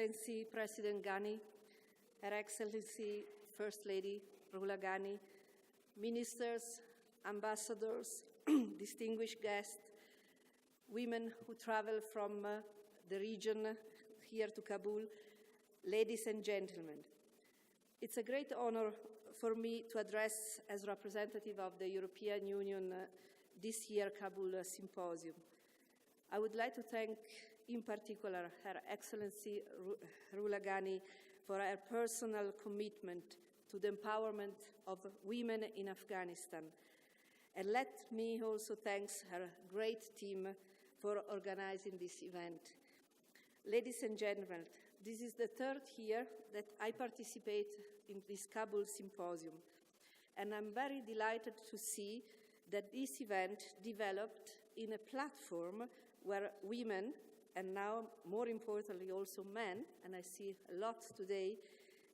Excellency President Ghani, Her Excellency First Lady Rula Ghani, ministers, ambassadors, distinguished guests, women who travel from the region here to Kabul, ladies and gentlemen. It's a great honor for me to address as representative of the European Union this year's Kabul Symposium. I would like to thank in particular Her Excellency Rula Ghani for her personal commitment to the empowerment of women in Afghanistan. And let me also thank her great team for organizing this event. Ladies and gentlemen, this is the third year that I participate in this Kabul Symposium, and I'm very delighted to see that this event developed in a platform where women, and now more importantly also men, and I see a lot today,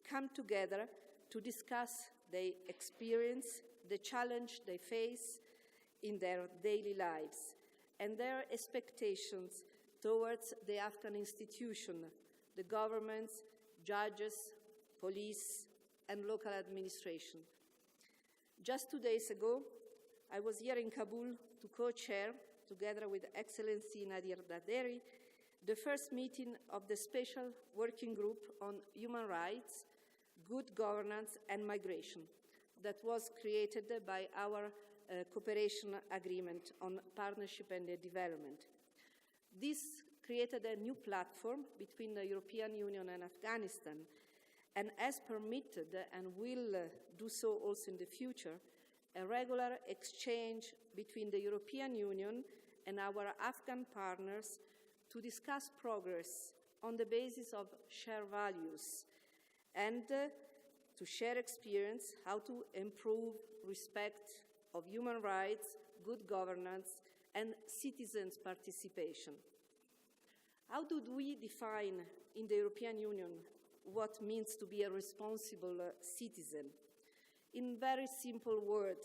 come together to discuss their experience, the challenge they face in their daily lives, and their expectations towards the Afghan institution, the governments, judges, police, and local administration. Just 2 days ago, I was here in Kabul to co-chair, together with Excellency Nadir Daderi, the first meeting of the Special Working Group on Human Rights, Good Governance and Migration that was created by our cooperation agreement on partnership and development. This created a new platform between the European Union and Afghanistan, and has permitted, and will do so also in the future, a regular exchange between the European Union and our Afghan partners to discuss progress on the basis of shared values and to share experience how to improve respect of human rights, good governance, and citizens' participation. How do we define in the European Union what means to be a responsible citizen? In very simple words,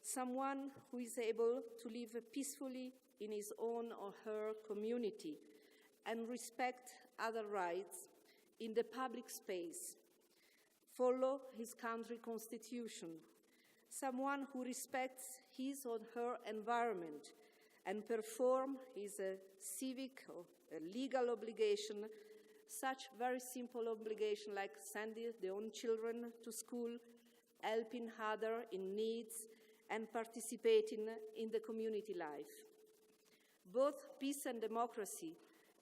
someone who is able to live peacefully in his own or her community and respect other rights in the public space, follow his country constitution, someone who respects his or her environment and perform his civic or legal obligation, such very simple obligation like sending their own children to school, helping others in needs, and participating in the community life. Both peace and democracy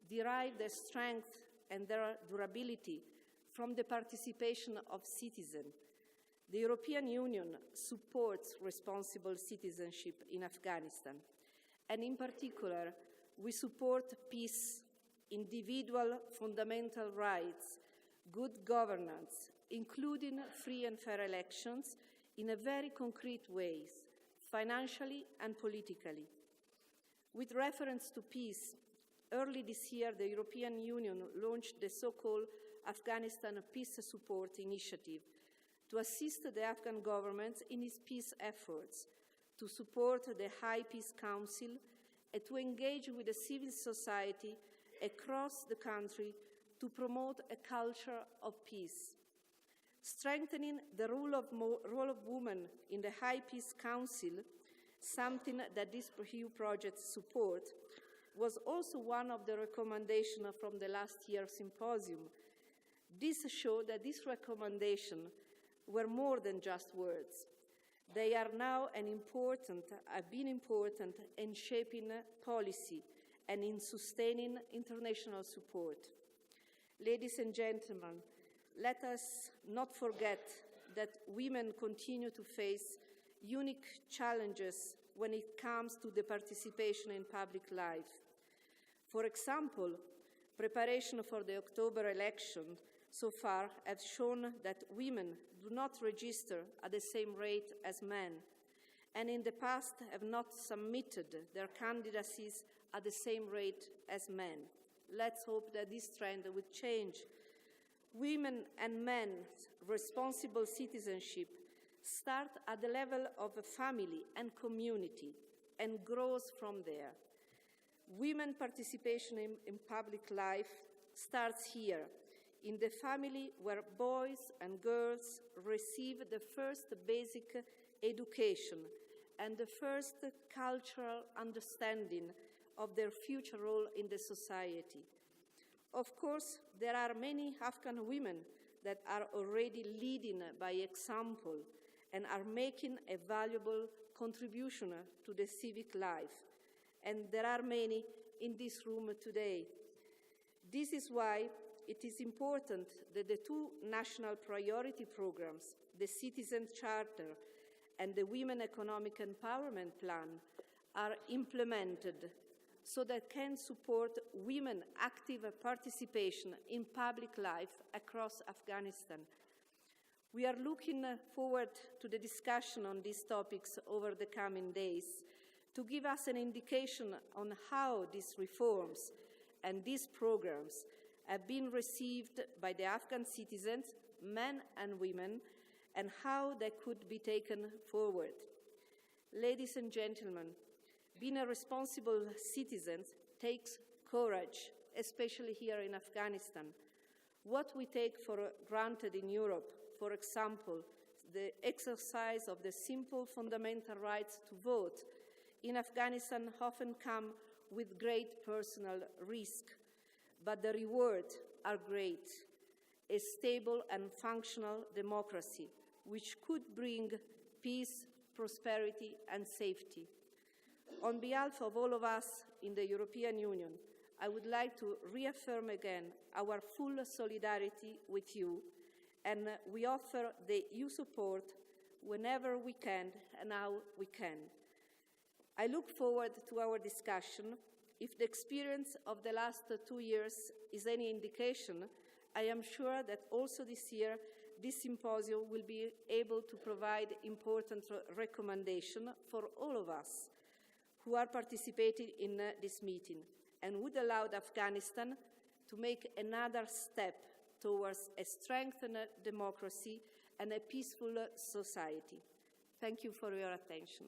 derive their strength and their durability from the participation of citizens. The European Union supports responsible citizenship in Afghanistan, and in particular, we support peace, individual fundamental rights, good governance, including free and fair elections in a very concrete ways, financially and politically. With reference to peace, early this year, the European Union launched the so-called Afghanistan Peace Support Initiative to assist the Afghan government in its peace efforts, to support the High Peace Council, and to engage with the civil society across the country to promote a culture of peace. Strengthening the role of women in the High Peace Council, something that this EU project supports, was also one of the recommendations from the last year's symposium. This showed that these recommendations were more than just words. They are now have been important in shaping policy and in sustaining international support. Ladies and gentlemen, let us not forget that women continue to face unique challenges when it comes to the participation in public life. For example, preparation for the October election so far have shown that women do not register at the same rate as men, and in the past have not submitted their candidacies at the same rate as men. Let's hope that this trend will change. Women and men's responsible citizenship start at the level of a family and community and grows from there. Women's participation in public life starts here, in the family where boys and girls receive the first basic education and the first cultural understanding of their future role in the society. Of course, there are many Afghan women that are already leading by example and are making a valuable contribution to the civic life. And there are many in this room today. This is why it is important that the two national priority programs, the Citizen Charter and the Women Economic Empowerment Plan, are implemented so that can support women active participation in public life across Afghanistan. We are looking forward to the discussion on these topics over the coming days to give us an indication on how these reforms and these programs have been received by the Afghan citizens, men and women, and how they could be taken forward. Ladies and gentlemen, being a responsible citizen takes courage, especially here in Afghanistan. What we take for granted in Europe, for example, the exercise of the simple fundamental rights to vote, in Afghanistan often come with great personal risk, but the rewards are great. A stable and functional democracy, which could bring peace, prosperity, and safety. On behalf of all of us in the European Union, I would like to reaffirm again our full solidarity with you, and we offer the EU support whenever we can and how we can. I look forward to our discussion. If the experience of the last 2 years is any indication, I am sure that also this year this symposium will be able to provide important recommendations for all of us who are participating in this meeting and would allow Afghanistan to make another step towards a strengthened democracy and a peaceful society. Thank you for your attention.